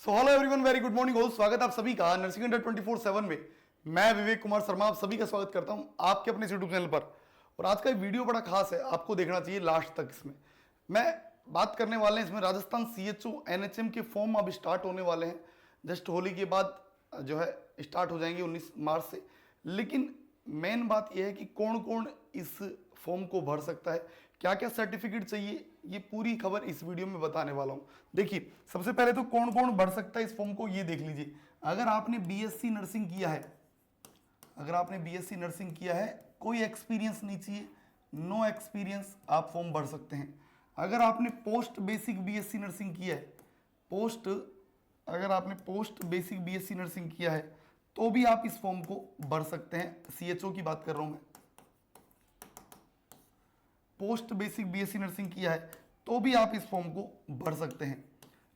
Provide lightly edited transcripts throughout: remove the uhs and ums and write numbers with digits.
So hello everyone, very good morning. स्वागत आप सभी का नर्सिंग अंडर 24/7 में। मैं विवेक कुमार शर्मा आप सभी का स्वागत करता हूं आपके अपने यूट्यूब चैनल पर। और आज का वीडियो बड़ा खास है, आपको देखना चाहिए लास्ट तक। इसमें मैं बात करने वाले हैं, इसमें राजस्थान CHO NHM के फॉर्म अब स्टार्ट होने वाले हैं। जस्ट होली के बाद जो है स्टार्ट हो जाएंगे 19 मार्च से। लेकिन मेन बात यह है कि कौन कौन इस फॉर्म को भर सकता है, क्या क्या सर्टिफिकेट चाहिए, ये पूरी खबर इस वीडियो में बताने वाला हूं। देखिए, सबसे पहले तो कौन कौन भर सकता है इस फॉर्म को, ये देख लीजिए। अगर आपने BSc नर्सिंग किया है, अगर आपने BSc नर्सिंग किया है, कोई एक्सपीरियंस नहीं चाहिए, नो एक्सपीरियंस, आप फॉर्म भर सकते हैं। अगर आपने पोस्ट बेसिक BSc नर्सिंग किया है, अगर आपने पोस्ट बेसिक BSc नर्सिंग किया है तो भी आप इस फॉर्म को भर सकते हैं। CHO की बात कर रहा हूं मैं। पोस्ट बेसिक BSc नर्सिंग किया है तो भी आप इस फॉर्म को भर सकते हैं।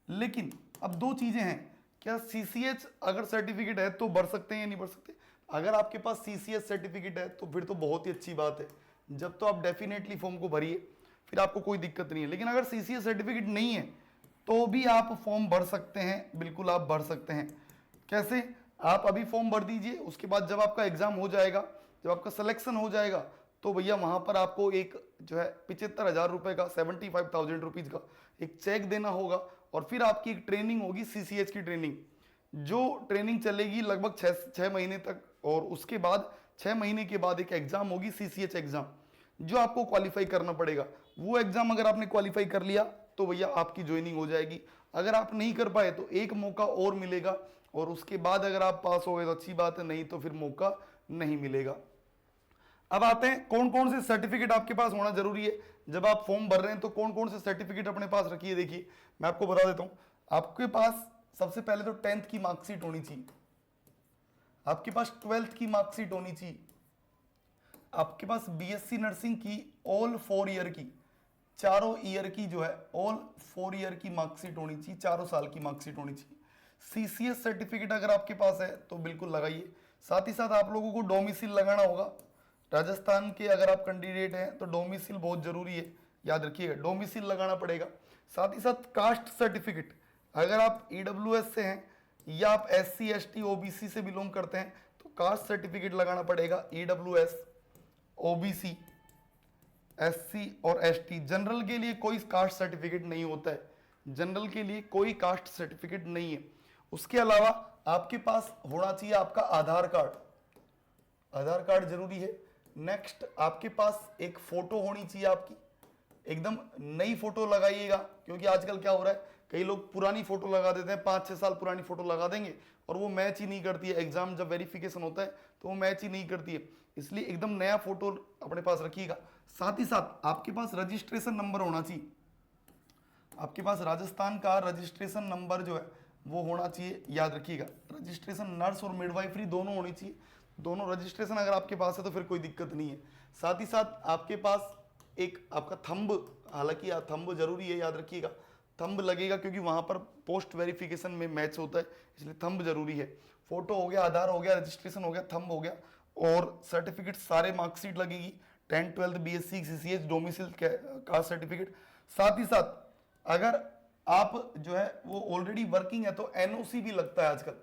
लेकिन अब दो चीजें हैं, क्या CCH अगर सर्टिफिकेट है तो भर सकते हैं या नहीं भर सकते। अगर आपके पास CCH सर्टिफिकेट है तो फिर तो बहुत ही अच्छी बात है, जब तो आप डेफिनेटली फॉर्म को भरिए, फिर आपको कोई दिक्कत नहीं है। लेकिन अगर CCH सर्टिफिकेट नहीं है तो भी आप फॉर्म भर सकते हैं, बिल्कुल आप भर सकते हैं। कैसे? आप अभी फॉर्म भर दीजिए, उसके बाद जब आपका एग्जाम हो जाएगा, जब आपका सिलेक्शन हो जाएगा, तो भैया वहां पर आपको एक जो है 75,000 रुपए का, 75,000 रुपीज का एक चेक देना होगा। और फिर आपकी एक ट्रेनिंग होगी, CCH की ट्रेनिंग, जो ट्रेनिंग चलेगी लगभग 6 महीने तक। और उसके बाद 6 महीने के बाद एक एग्जाम होगी, CCH एग्जाम, जो आपको क्वालिफाई करना पड़ेगा। वो एग्जाम अगर आपने क्वालिफाई कर लिया तो भैया आपकी ज्वाइनिंग हो जाएगी। अगर आप नहीं कर पाए तो एक मौका और मिलेगा, और उसके बाद अगर आप पास हो गए तो अच्छी बात है, नहीं तो फिर मौका नहीं मिलेगा। अब आते हैं कौन कौन से सर्टिफिकेट आपके पास होना जरूरी है जब आप फॉर्म भर रहे हैं, तो कौन कौन से सर्टिफिकेट अपने पास रखिए। देखिए, मैं आपको बता देता हूं। आपके पास सबसे पहले तो 10th की मार्कशीट होनी चाहिए, आपके पास 12th की मार्कशीट होनी चाहिए, आपके पास BSc नर्सिंग की ऑल 4 ईयर की, चारों ईयर की जो है ऑल 4 ईयर की मार्कशीट होनी चाहिए, चारों साल की मार्कशीट होनी चाहिए। CCS सर्टिफिकेट अगर आपके पास है तो बिल्कुल लगाइए। साथ ही साथ आप लोगों को डोमिसिल लगाना होगा। राजस्थान के अगर आप कैंडिडेट हैं तो डोमिसिल बहुत जरूरी है, याद रखिएगा, डोमिसिल लगाना पड़ेगा। साथ ही साथ कास्ट सर्टिफिकेट, अगर आप EWS से हैं या आप SC ST OBC से बिलोंग करते हैं तो कास्ट सर्टिफिकेट लगाना पड़ेगा। EWS, OBC, SC और ST। जनरल के लिए कोई कास्ट सर्टिफिकेट नहीं होता है, जनरल के लिए कोई कास्ट सर्टिफिकेट नहीं है। उसके अलावा आपके पास होना चाहिए आपका आधार कार्ड, आधार कार्ड जरूरी है। नेक्स्ट, आपके पास एक फोटो होनी चाहिए आपकी, एकदम नई फोटो लगाइएगा, क्योंकि आजकल क्या हो रहा है, कई लोग पुरानी फोटो लगा देते हैं, 5-6 साल पुरानी फोटो लगा देंगे और वो मैच ही नहीं करती है। एग्जाम जब वेरिफिकेशन होता है तो वो मैच ही नहीं करती है, इसलिए एकदम नया फोटो अपने पास रखिएगा। साथ ही साथ आपके पास रजिस्ट्रेशन नंबर होना चाहिए, आपके पास राजस्थान का रजिस्ट्रेशन नंबर जो है वो होना चाहिए, याद रखिएगा। रजिस्ट्रेशन नर्स और मिडवाइफरी दोनों होनी चाहिए, दोनों रजिस्ट्रेशन अगर आपके पास है तो फिर कोई दिक्कत नहीं है। साथ ही साथ आपके पास एक आपका थंब, हालांकि थंब जरूरी है, याद रखिएगा, थंब लगेगा क्योंकि वहां पर पोस्ट वेरिफिकेशन में मैच होता है, इसलिए थंब जरूरी है। फोटो हो गया, आधार हो गया, रजिस्ट्रेशन हो गया, थंब हो गया, और सर्टिफिकेट सारे मार्कशीट लगेगी, 10th 12th BSc CCH domicile caste certificate. साथ ही साथ अगर आप जो है वो ऑलरेडी वर्किंग है तो NOC भी लगता है आजकल,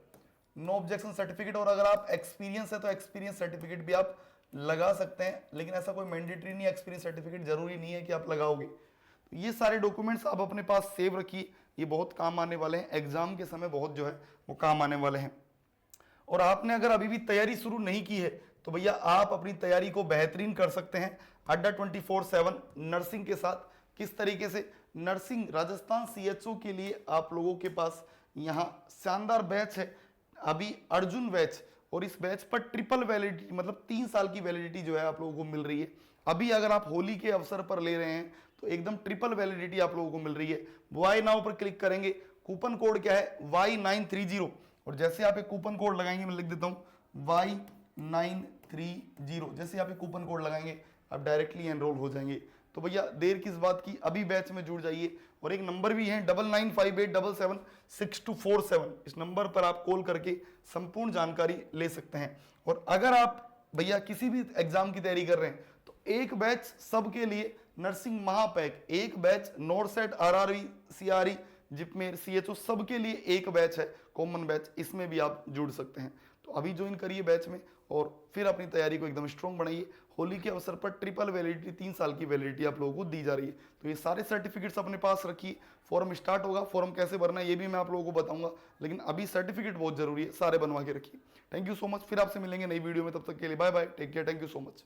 नो ऑब्जेक्शन सर्टिफिकेट। और अगर आप एक्सपीरियंस है तो एक्सपीरियंस सर्टिफिकेट भी आप लगा सकते हैं, लेकिन ऐसा कोई मैंडेटरी नहीं है, एक्सपीरियंस सर्टिफिकेट जरूरी नहीं है कि आप लगाओगे। तो ये सारे डॉक्यूमेंट्स आप अपने पास सेव रखिए, ये बहुत काम आने वाले हैं, एग्जाम के समय बहुत जो है वो काम आने वाले हैं। और आपने अगर अभी भी तैयारी शुरू नहीं की है तो भैया आप अपनी तैयारी को बेहतरीन कर सकते हैं अड्डा 24/7 नर्सिंग के साथ। किस तरीके से? नर्सिंग राजस्थान CHO के लिए आप लोगों के पास यहाँ शानदार बैच है अभी, अर्जुन बैच, और इस बैच पर ट्रिपल वैलिडिटी, मतलब 3 साल की वैलिडिटी जो है आप लोगों को मिल रही है। अभी अगर आप होली के अवसर पर ले रहे हैं तो एकदम ट्रिपल वैलिडिटी आप लोगों को मिल रही है। वाई नाउ पर क्लिक करेंगे, कूपन कोड क्या है Y930, और जैसे आप एक कूपन कोड लगाएंगे, मैं लिख देता हूं Y930, जैसे आप एक कूपन कोड लगाएंगे आप डायरेक्टली एनरोल हो जाएंगे। तो भैया देर किस बात की, अभी बैच में जुड़ जाइए। और एक नंबर भी है 9958776247, इस नंबर पर आप कॉल करके संपूर्ण जानकारी ले सकते हैं। और अगर आप भैया किसी भी एग्जाम की तैयारी कर रहे हैं तो एक बैच सबके लिए नर्सिंग महापैक, एक बैच नॉर्सेट RRV CRE जिप में CHO सबके लिए एक बैच है, कॉमन बैच, इसमें भी आप जुड़ सकते हैं। तो अभी ज्वाइन करिए बैच में और फिर अपनी तैयारी को एकदम स्ट्रॉन्ग बनाइए। होली के अवसर पर ट्रिपल वैलिडिटी, 3 साल की वैलिडिटी आप लोगों को दी जा रही है। तो ये सारे सर्टिफिकेट्स अपने पास रखिए। फॉर्म स्टार्ट होगा, फॉर्म कैसे भरना है ये भी मैं आप लोगों को बताऊंगा, लेकिन अभी सर्टिफिकेट बहुत जरूरी है, सारे बनवा के रखिए। थैंक यू सो मच, फिर आपसे मिलेंगे नई वीडियो में, तब तक के लिए bye bye, take care, thank you so much.